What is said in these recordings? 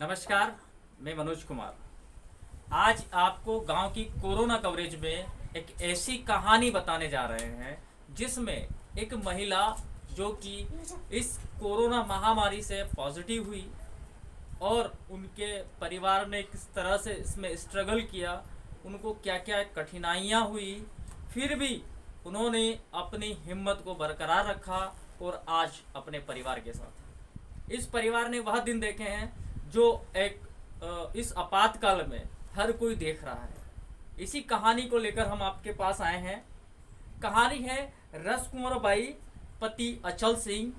नमस्कार, मैं मनोज कुमार। आज आपको गांव की कोरोना कवरेज में एक ऐसी कहानी बताने जा रहे हैं जिसमें एक महिला जो कि इस कोरोना महामारी से पॉजिटिव हुई और उनके परिवार ने किस तरह से इसमें स्ट्रगल किया, उनको क्या क्या कठिनाइयाँ हुई, फिर भी उन्होंने अपनी हिम्मत को बरकरार रखा और आज अपने परिवार के साथ। इस परिवार ने वह दिन देखे हैं जो इस आपातकाल में हर कोई देख रहा है। इसी कहानी को लेकर हम आपके पास आए हैं। कहानी है रस कुंवर बाई पति अचल सिंह,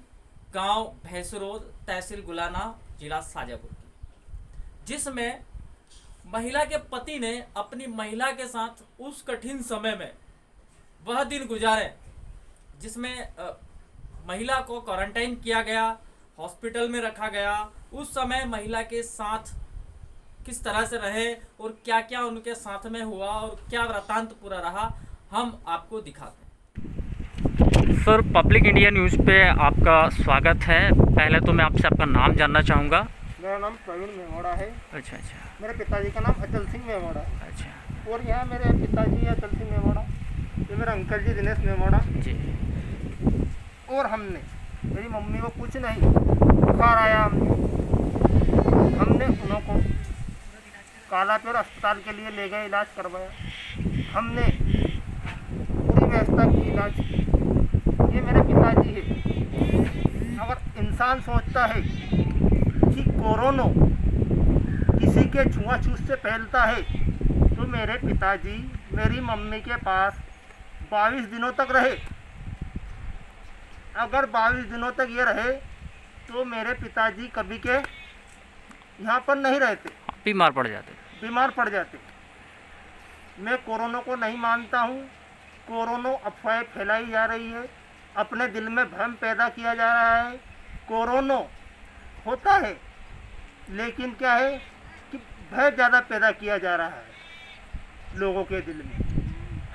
गांव भैंसरोद, तहसील गुलाना, जिला शाजापुर की, जिसमें महिला के पति ने अपनी महिला के साथ उस कठिन समय में वह दिन गुजारे जिसमें महिला को क्वारंटाइन किया गया, हॉस्पिटल में रखा गया। उस समय महिला के साथ किस तरह से रहे और क्या क्या उनके साथ में हुआ और क्या वृतांत पूरा रहा, हम आपको दिखाते हैं। सर, पब्लिक इंडिया न्यूज़ पे आपका स्वागत है। पहले तो मैं आपसे आपका नाम जानना चाहूँगा। मेरा नाम प्रवीण मेमोड़ा है। अच्छा। मेरे पिताजी का नाम अचल सिंह मेमोड़ा। अच्छा। और यहाँ मेरे पिताजी अचल सिंह मेमोड़ा, ये मेरा अंकल जी दिनेश मेमोड़ा जी। और हमने, मेरी मम्मी को कुछ नहीं, बुखार आया, हमने उन्हों को कालापेर अस्पताल के लिए ले गए, इलाज करवाया। हमने पूरी व्यवस्था की इलाज की। ये मेरे पिताजी है। अगर इंसान सोचता है कि कोरोना किसी के छुआछूत से फैलता है तो मेरे पिताजी मेरी मम्मी के पास 22 दिनों तक रहे। अगर 22 दिनों तक ये रहे तो मेरे पिताजी कभी के यहाँ पर नहीं रहते, बीमार पड़ जाते। मैं कोरोना को नहीं मानता हूँ। कोरोना अफवाहें फैलाई जा रही है, अपने दिल में भ्रम पैदा किया जा रहा है। कोरोना होता है लेकिन क्या है कि भय ज़्यादा पैदा किया जा रहा है लोगों के दिल में।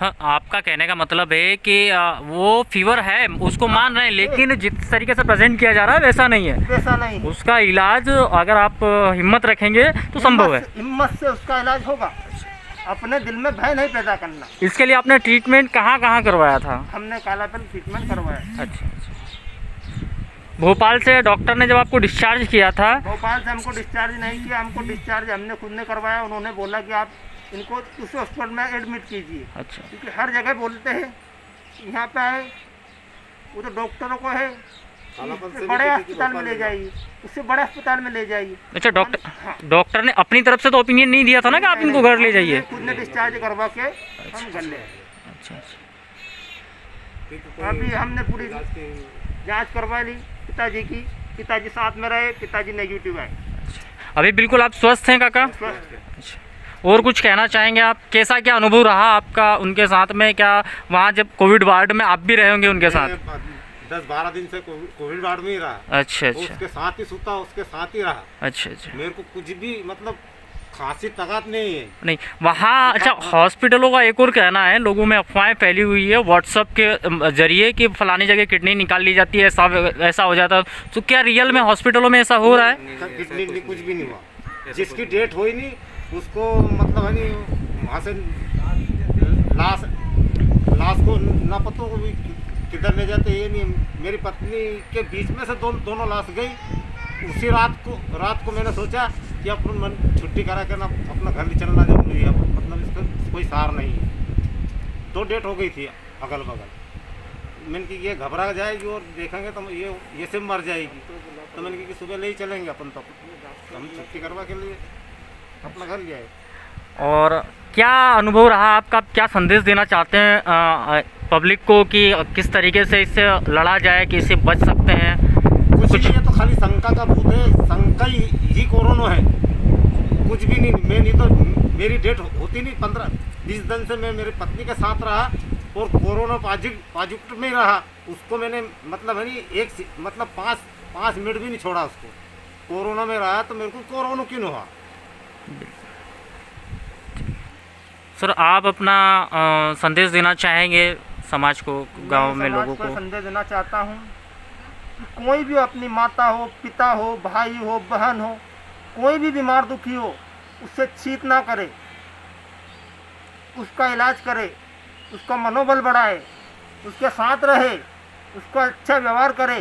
हाँ, आपका कहने का मतलब है कि वो फीवर है उसको मान रहे हैं, लेकिन जिस तरीके से प्रेजेंट किया जा रहा है वैसा नहीं है। उसका इलाज अगर आप हिम्मत रखेंगे तो संभव है। हिम्मत से उसका इलाज होगा। अपने दिल में भय नहीं पैदा करना। इसके लिए आपने ट्रीटमेंट कहाँ करवाया था? हमने कालापन ट्रीटमेंट करवाया। अच्छा। भोपाल से डॉक्टर ने जब आपको डिस्चार्ज किया था? भोपाल से हमको डिस्चार्ज नहीं किया, हमको डिस्चार्ज हमने खुद ने करवाया। उन्होंने बोला कि आप इनको उस हॉस्पिटल में एडमिट कीजिए। अच्छा। क्योंकि हर जगह बोलते हैं यहाँ पे है, वो तो डॉक्टरों को है, बड़े अस्पताल में ले जाइए, उससे बड़े अस्पताल में ले जाइए। अच्छा, डॉक्टर ने अपनी तरफ से तो ओपिनियन नहीं दिया था ना कि आप इनको घर ले जाइए? खुद ने डिस्चार्ज करवा के हम घर ले आए। अच्छा। अभी हमने पूरी जांच करवा ली पिताजी की। पिताजी साथ में रहे, पिताजी नेगेटिव आए। अभी बिल्कुल आप स्वस्थ हैं काका? अच्छा। और कुछ कहना चाहेंगे आप? कैसा क्या अनुभव रहा आपका उनके साथ में? क्या वहाँ जब कोविड वार्ड में आप भी रहे होंगे उनके साथ? 10-12 दिन से कोविड वार्ड में ही रहा। अच्छा। उसके साथ ही सूता, उसके साथ ही रहा। अच्छा। मेरे को कुछ भी मतलब खांसी तगात नहीं है। नहीं वहाँ। अच्छा, हॉस्पिटलों का एक और कहना है, लोगों में अफवाहें फैली हुई है व्हाट्सएप के जरिए कि फलानी जगह किडनी निकाल ली जाती है, ऐसा हो जाता है। तो क्या रियल में हॉस्पिटलों में ऐसा हो रहा है? किडनी कुछ भी नहीं हुआ। जिसकी डेट हुई नहीं उसको मतलब है नहीं, वहाँ से लाश को ना पता को भी किधर ले जाते ये नहीं। मेरी पत्नी के बीच में से दोनों लाश गई। उसी रात को मैंने सोचा कि अपन मन छुट्टी करा के ना अपना घर चलना जरूरी है, मतलब इसका कोई सार नहीं है। 2 डेट हो गई थी अगल बगल। मैंने कि ये घबरा जाएगी और देखेंगे तो ये से मर जाएगी, तो मैंने कि सुबह ले ही चलेंगे अपन। तो हम छुट्टी करवा के लिए अपना घर ले आए। और क्या अनुभव रहा आपका? क्या संदेश देना चाहते हैं पब्लिक को कि किस तरीके से इससे लड़ा जाए, कि इससे बच सकते हैं? कुछ नहीं है, तो खाली शंका का भूत है। शंका ही कोरोना है, कुछ भी नहीं। मैं नहीं तो मेरी डेट होती नहीं। 15-20 दिन से मैं मेरी पत्नी के साथ रहा और कोरोना पॉजिटिव में रहा। उसको मैंने मतलब है नहीं मतलब 5 मिनट भी नहीं छोड़ा उसको। कोरोना में रहा तो मेरे को कोरोना क्यों हुआ? सर, आप अपना संदेश देना चाहेंगे समाज को, गांव में लोगों को? संदेश देना चाहता हूँ कि कोई भी अपनी माता हो, पिता हो, भाई हो, बहन हो, कोई भी बीमार दुखी हो उससे चीत ना करे, उसका इलाज करे, उसका मनोबल बढ़ाए, उसके साथ रहे, उसका अच्छा व्यवहार करे।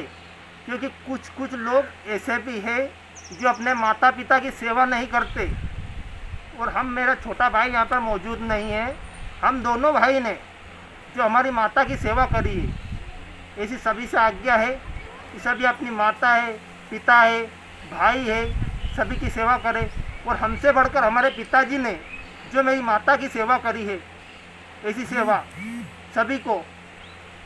क्योंकि कुछ कुछ लोग ऐसे भी हैं जो अपने माता पिता की सेवा नहीं करते। और हम, मेरा छोटा भाई यहाँ पर मौजूद नहीं है, हम दोनों भाई ने जो हमारी माता की सेवा करी है, ऐसी सभी से आज्ञा है कि सभी अपनी माता है, पिता है, भाई है, सभी की सेवा करें। और हमसे बढ़कर हमारे पिताजी ने जो मेरी माता की सेवा करी है, ऐसी सेवा सभी को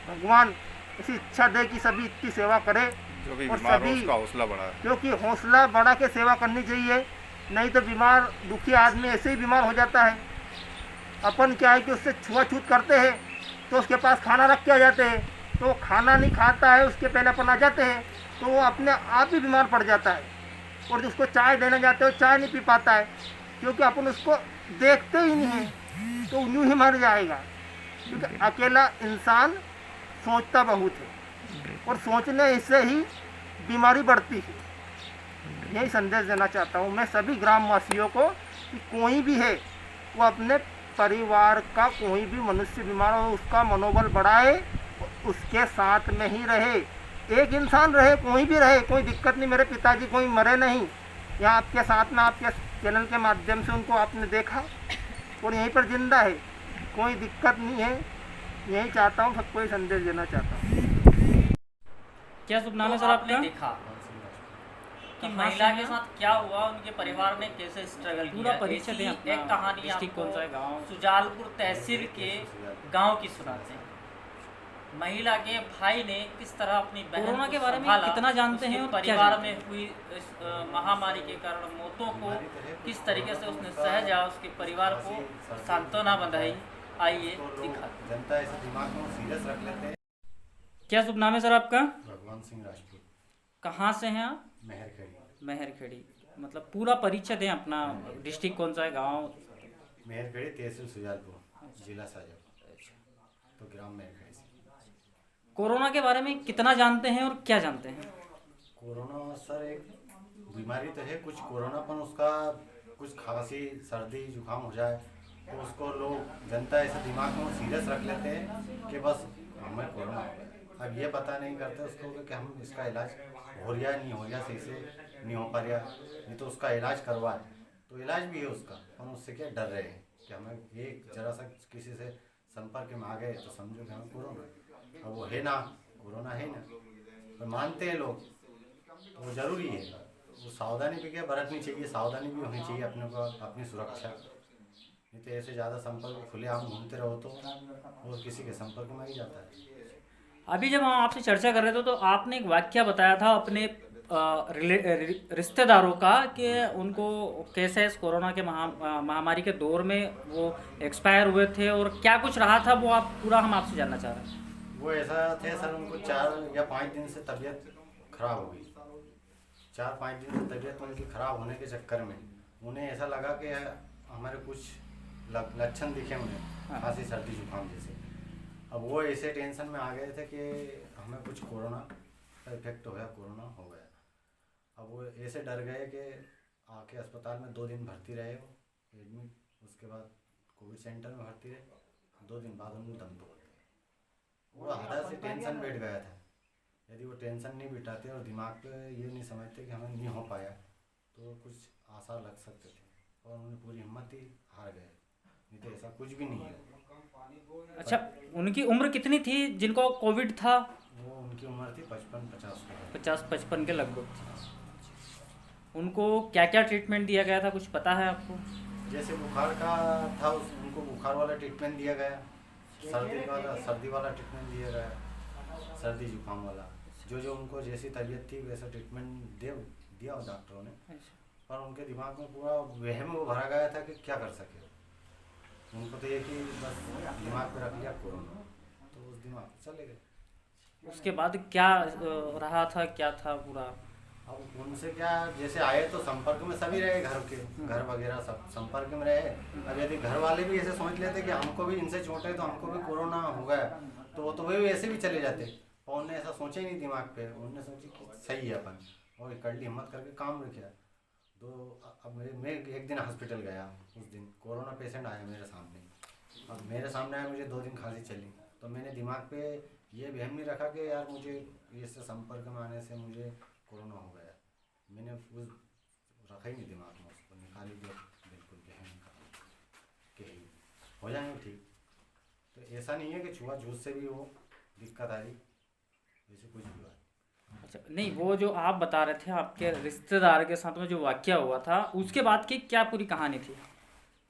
भगवान ऐसी इच्छा दे कि सभी इतनी सेवा करें। जो भी और बीमार हो सभी, उसका हौसला बढ़ा है। क्योंकि हौसला बढ़ा के सेवा करनी चाहिए, नहीं तो बीमार दुखी आदमी ऐसे ही बीमार हो जाता है। अपन क्या है कि उससे छुआछूत करते हैं तो उसके पास खाना रख के आ जाते हैं, तो वो खाना नहीं खाता है, उसके पहले अपन आ जाते हैं तो वो अपने आप ही बीमार पड़ जाता है। और जो उसको चाय देने जाते हो चाय नहीं पी पाता है, क्योंकि अपन उसको देखते ही नहीं हैं, तो यूँ ही मर जाएगा। क्योंकि अकेला इंसान सोचता बहुत है और सोचने से ही बीमारी बढ़ती है। यही संदेश देना चाहता हूँ मैं सभी ग्रामवासियों को कि कोई भी है वो अपने परिवार का कोई भी मनुष्य बीमार हो उसका मनोबल बढ़ाए, उसके साथ में ही रहे। एक इंसान रहे, कोई भी रहे, कोई दिक्कत नहीं। मेरे पिताजी कोई मरे नहीं, यहाँ आपके साथ में आपके चैनल के माध्यम से उनको आपने देखा और यहीं पर जिंदा है, कोई दिक्कत नहीं है। यही चाहता हूँ, सबको ये संदेश देना चाहता हूँ। क्या शुभ नाम है तो सर आपने आपका? देखा कि कहाँ महिला से के हैं? साथ क्या हुआ, उनके परिवार ने कैसे स्ट्रगल पूरा किया। परिचय ऐसी दें अपना, एक कहानी डिस्ट्रिक्ट कौन सा है, गाँव? आपको सुजालपुर तहसील के गांव की सुनाते हैं। महिला के भाई ने किस तरह अपनी बहन कोरोना को के बारे में संभाला, कितना जानते उसके हैं और क्या परिवार जानते में हुई इस महामारी के कारण मौतों को किस तरीके से उसने सहजा, उसके परिवार को सांत्वना बंधाई। आइए दिखाते हैं। जनता ऐसे दिमाग में सीरियस रख लेते हैं। क्या शुभ नाम है सर आपका? भगवान सिंह राजपूत, कहाँ से हैं आप? मेहरखेड़ी। मेहरखेड़ी। मतलब पूरा परिचय दें अपना, डिस्ट्रिक्ट कौन सा है, गाँव? मेहरखेड़ी तहसील सुजालपुर, जिला शाजापुर, तो ग्राम मेहरखेड़ी से। कोरोना के बारे में कितना जानते हैं और क्या जानते हैं? कोरोना सर एक बीमारी तो है, कुछ कोरोनापन उसका कुछ खांसी सर्दी जुकाम हो जाए तो उसको लोग जनता ऐसे दिमाग में सीरियस रख लेते हैं कि बस हमें कोरोना हो गया। अब ये पता नहीं करते उसको कि हम इसका इलाज हो रहा नहीं हो रहा, सही से नहीं हो पा रहा, नहीं तो उसका इलाज करवाए तो इलाज भी है उसका। हम उससे क्या डर रहे हैं कि हमें ये जरा सा किसी से संपर्क में आ गए तो समझो कि हमें कोरोना, अब वो है ना, कोरोना है ना, तो मानते हैं लोग, तो वो जरूरी है। वो सावधानी भी क्या बरतनी चाहिए, सावधानी भी होनी चाहिए अपने को, अपनी सुरक्षा। नहीं तो ऐसे ज़्यादा संपर्क खुले आम घूमते रहो तो वो किसी के संपर्क में ही जाता है। अभी जब हम आपसे चर्चा कर रहे थे तो आपने एक वाक्य बताया था अपने रिश्तेदारों का कि उनको कैसे इस कोरोना के महामारी के दौर में वो एक्सपायर हुए थे और क्या कुछ रहा था, वो आप पूरा हम आपसे जानना चाह रहे हैं। वो ऐसा थे सर, उनको 4 या 5 दिन से तबीयत खराब हो गई। 4-5 दिन से तबीयत उनकी खराब होने के चक्कर में उन्हें ऐसा लगा कि हमारे कुछ लक्षण दिखे उन्हें, खांसी सर्दी जुकाम जैसे। अब वो ऐसे टेंशन में आ गए थे कि हमें कुछ कोरोना का इफेक्ट हो गया, कोरोना हो गया। अब वो ऐसे डर गए कि आके अस्पताल में 2 दिन भर्ती रहे वो एडमिट, उसके बाद कोविड सेंटर में भर्ती रहे। 2 दिन बाद उन्हें दम तोड़ दिया। वो हद से टेंशन बैठ गया था। यदि वो टेंशन नहीं बिठाते और दिमाग पे ये नहीं समझते कि हमें नहीं हो पाया तो कुछ आसार लग सकते थे, और उन्होंने पूरी हिम्मत ही हार गए। नहीं तो ऐसा कुछ भी नहीं है। अच्छा, उनकी उम्र कितनी थी जिनको कोविड था? वो उनकी उम्र थी 55-50 की। 50-55 के लगभग थी। उनको क्या क्या ट्रीटमेंट दिया गया था, कुछ पता है आपको? जैसे बुखार का था उनको बुखार वाला ट्रीटमेंट दिया गया, सर्दी वाला ट्रीटमेंट दिया गया, सर्दी जुकाम वाला, जो उनको जैसी तबीयत थी वैसा ट्रीटमेंट दिया डॉक्टरों ने। पर उनके दिमाग में पूरा वहम वो भरा गया था कि क्या कर सके। उनको तो ये कि बस दिमाग पे रख लिया कोरोना, तो उस दिमाग पे चले गए। उसके बाद क्या रहा था, क्या था पूरा? अब उनसे क्या, जैसे आए तो संपर्क में सभी रहे, घर वगैरह सब संपर्क में रहे। अब यदि घर वाले भी ऐसे सोच लेते कि हमको भी इनसे चोट है तो हमको भी कोरोना हो गया, तो वे भी ऐसे भी चले जाते। और उन्होंने ऐसा सोचा ही नहीं दिमाग पे, उन्होंने सोची कि सही है अपन, और कर ली हिम्मत करके काम किया। तो अब मैं एक दिन हॉस्पिटल गया, उस दिन कोरोना पेशेंट आया मेरे सामने। अब मेरे सामने आया, मुझे 2 दिन खांसी चली, तो मैंने दिमाग पे ये वहम नहीं रखा कि यार मुझे इससे संपर्क में आने से मुझे कोरोना हो गया। मैंने उस रखा ही नहीं दिमाग में, उसको निकाल ही दिया बिल्कुल वहम कि हो जाएंगे ठीक। तो ऐसा नहीं है कि छुआ छूत से भी वो दिक्कत आई, वैसे कुछ भी हुआ। अच्छा, नहीं वो जो आप बता रहे थे आपके रिश्तेदार के साथ में जो वाकया हुआ था, उसके बाद की क्या पूरी कहानी थी?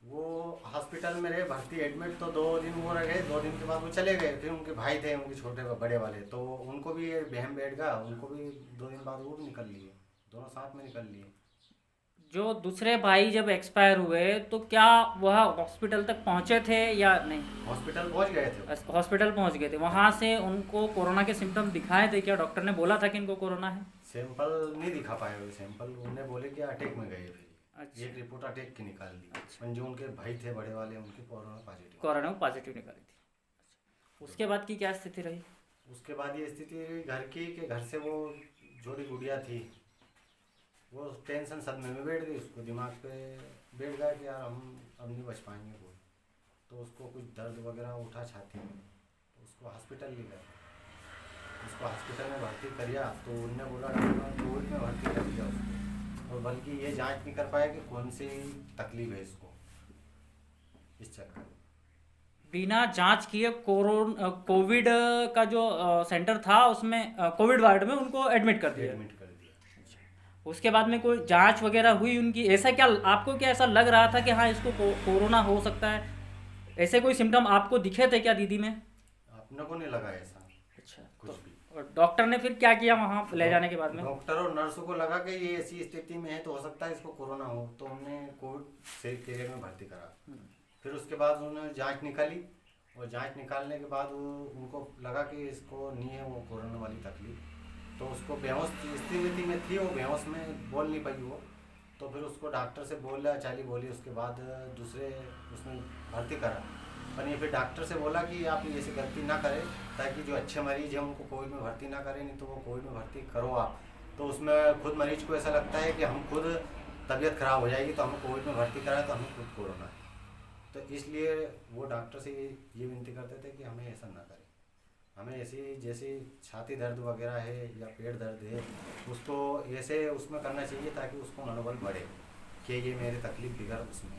वो हॉस्पिटल में रहे भर्ती एडमिट, तो 2 दिन वो रह गए। 2 दिन के बाद वो चले गए। फिर उनके भाई थे, उनके छोटे बड़े वाले, तो उनको भी वहम बैठ गया, उनको भी 2 दिन बाद वो भी निकल लिए, दोनों साथ में निकल लिए। जो दूसरे भाई जब एक्सपायर हुए तो क्या वह हॉस्पिटल तक पहुंचे थे या नहीं? हॉस्पिटल पहुंच गए थे। हॉस्पिटल पहुंच गए थे, वहां से उनको कोरोना के सिम्टम दिखाए थे क्या? डॉक्टर ने बोला था कि इनको कोरोना है? सैंपल नहीं दिखा पाए वो सैंपल, उन्हें बोले कि अटैक में गए। फिर अच्छा। एक रिपोर्ट अटैक की निकाल दी। जो उनके भाई थे बड़े वाले, उनकी कोरोना पॉजिटिव निकाली थी। उसके बाद की क्या स्थिति रही? उसके बाद ये स्थिति घर की कि घर से वो जोड़ी गुड़िया थी, वो टेंशन सदमे में बैठ गई। उसको दिमाग पे बैठ गया कि यार हम अब नहीं बच पाएंगे कोई। तो उसको कुछ दर्द वगैरह उठा छाती में, तो उसको हॉस्पिटल ले गए। उसको हॉस्पिटल में भर्ती करिया, तो उनने बोला डॉक्टर कोविड में भर्ती कर दिया उसको, और बल्कि ये जांच नहीं कर पाया कि कौन सी तकलीफ है इसको, इस चक्कर में। बिना जांच किए कोविड का जो सेंटर था उसमें कोविड वार्ड में उनको एडमिट कर दिया। एडमिट कर दिया। उसके बाद में कोई जांच वगैरह हुई उनकी? ऐसा क्या आपको क्या ऐसा लग रहा था कि हाँ इसको कोरोना हो सकता है? ऐसे कोई सिम्टम आपको दिखे थे क्या दीदी में? अपने को नहीं लगा ऐसा। अच्छा, कुछ तो भी। और डॉक्टर ने फिर क्या किया वहाँ ले जाने के बाद में? डॉक्टर और नर्सों को लगा कि ये ऐसी स्थिति में है तो हो सकता है इसको कोरोना हो, तो हमने कोविड से केयर में भर्ती करा। फिर उसके बाद उन्होंने जांच निकाली, और जांच निकालने के बाद वो उनको लगा कि इसको नहीं है वो कोरोना वाली तकलीफ। तो उसको बेहोश स्थिति में थी, वो बेहोश में बोल नहीं पाई वो। तो फिर उसको डॉक्टर से बोला, चाली बोली, उसके बाद दूसरे उसमें भर्ती करा। पर ये फिर डॉक्टर से बोला कि आप ऐसी गलती ना करें, ताकि जो अच्छे मरीज हैं उनको कोविड में भर्ती ना करें, नहीं तो वो कोविड में भर्ती करो आप। तो उसमें खुद मरीज को ऐसा लगता है कि हम खुद तबीयत खराब हो जाएगी तो हमें कोविड में भर्ती कराए तो हमें खुद कोरोना है। तो इसलिए वो डॉक्टर से ये विनती करते थे कि हमें ऐसा ना करें। हमें ऐसी जैसे छाती दर्द वगैरह है या पेट दर्द है, उसको ऐसे उसमें करना चाहिए ताकि उसको मनोबल बढ़े कि ये मेरी तकलीफ बिगड़ उसमें।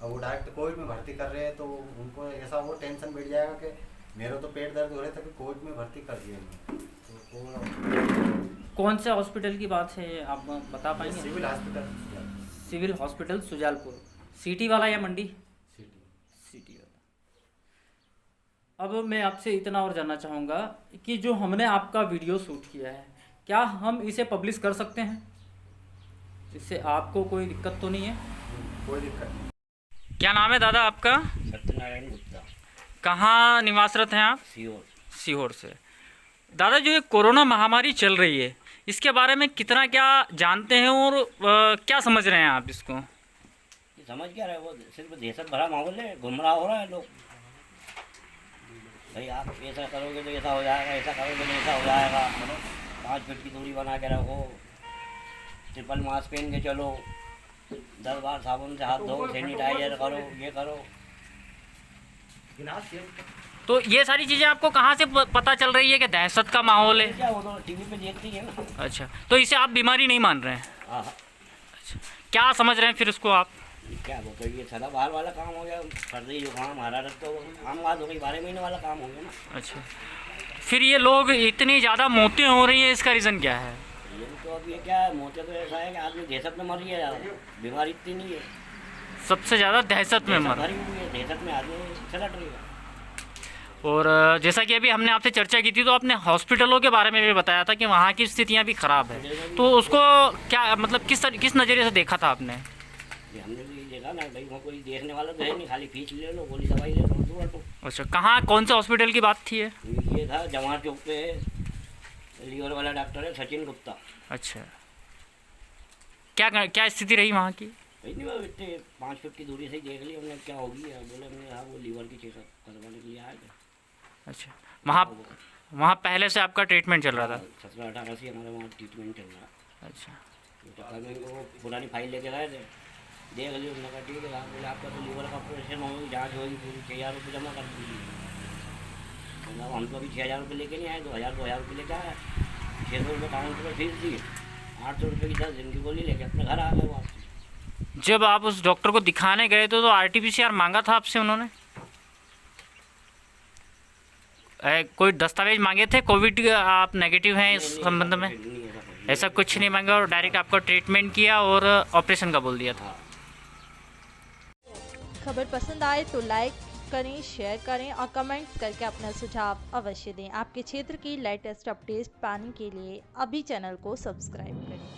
अब वो डायरेक्ट कोविड में भर्ती कर रहे हैं तो उनको ऐसा वो टेंशन बैठ जाएगा कि मेरा तो पेट दर्द हो रहा था कि कोविड में भर्ती कर दिया इन्होंने। तो कौन से हॉस्पिटल की बात है आप बता पाएंगे? Civil hospital. Civil hospital Sujalpur, city वाला या मंडी? सिटी वाला। अब मैं आपसे इतना और जानना चाहूँगा कि जो हमने आपका वीडियो शूट किया है, क्या हम इसे पब्लिश कर सकते हैं? इससे आपको कोई दिक्कत तो नहीं है? कोई दिक्कत नहीं। क्या नाम है दादा आपका? सत्यनारायण गुप्ता, कहाँ निवासरत हैं आप? सीहोर। सीहोर से। दादा जो ये कोरोना महामारी चल रही है, इसके बारे में कितना क्या जानते हैं और क्या समझ रहे हैं आप इसको? ये समझ क्या रहे, वो सिर्फ दहशत भरा माहौल है, गुमराह हो रहा है लोग। भाई आप ऐसा करोगे तो ऐसा हो जाएगा, ऐसा करोगे तो ऐसा हो जाएगा, 5 फीट की दूरी बना के रखो, ट्रिपल मास्क पहन के चलो, 10 बार साबुन से हाथ धो, सैनिटाइजर करो, ये करो। तो ये सारी चीज़ें आपको कहाँ से पता चल रही है कि दहशत का माहौल है? क्या वो तो टीवी पे देखती है ना। अच्छा, तो इसे आप बीमारी नहीं मान रहे हैं? हाँ, अच्छा, क्या समझ रहे हैं फिर उसको आप? क्या वो तो ये सदा बाहर वाला काम हो गया, सर्दी जुकाम हरारत तो आम बात हो गई, 12 महीने वाला काम हो गया ना। अच्छा, फिर ये लोग इतनी ज़्यादा मौतें हो रही हैं, इसका रीज़न क्या है? ये तो अब ये क्या है, मोते तो ऐसा है कि आदमी दहशत में मर गया ज़्यादा, बीमारी इतनी नहीं है। सबसे ज़्यादा दहशत में मर। भरी हुई है, दहशत में आदमी चलट रहेगा। और जैसा कि अभी हमने आपसे चर्चा की थी तो आपने हॉस्पिटलों के बारे में भी बताया था कि वहाँ की स्थितियाँ भी ख़राब है, तो उसको क्या मतलब किस नज़रिए से देखा था आपने? ये हमने भी देखा ना भाई, वहाँ कोई देखने वाला तो है नहीं, खाली फीस ले लो, गोली दवाई ले लो, दूर हटो। अच्छा, कहाँ कौन से हॉस्पिटल की बात थी ये था जवाहर चौक पे लीवर वाला डॉक्टर है सचिन गुप्ता। अच्छा, क्या स्थिति रही वहाँ की? भाई नहीं, वो इतने 5 फीट की दूरी से ही देख लिया हमने क्या होगी, बोले हमने हाँ वो लीवर की चेकअप करवाने के लिए आए थे। अच्छा, वहाँ पहले से आपका ट्रीटमेंट चल रहा था? 17-18 से हमारा वहाँ ट्रीटमेंट चल रहा है। अच्छा, तो कल में इनको वो पुरानी फाइल लेके गए थे, देख ली उसने कहा ठीक है साहब, बोले आपका तो लीवर का ऑपरेशन होगी, जाँच होगी पूरी, 6,000 रुपये जमा कर दीजिए। मतलब हम तो अभी 6,000 रुपये लेके नहीं आए, 2,000 रुपये लेके आए, 600 रुपये काउंटर पर फीस दी, 800 रुपये की 10 दिन की गोली लेके अपने घर आ गए वापस। जब आप उस डॉक्टर को दिखाने गए तो RT-PCR मांगा था आपसे उन्होंने? कोई दस्तावेज मांगे थे कोविड आप नेगेटिव हैं इस संबंध में? ऐसा कुछ नहीं मांगा और डायरेक्ट आपको ट्रीटमेंट किया और ऑपरेशन का बोल दिया था। खबर पसंद आए तो लाइक करें, शेयर करें और कमेंट्स करके अपना सुझाव अवश्य दें। आपके क्षेत्र की लेटेस्ट अपडेट पाने के लिए अभी चैनल को सब्सक्राइब करें।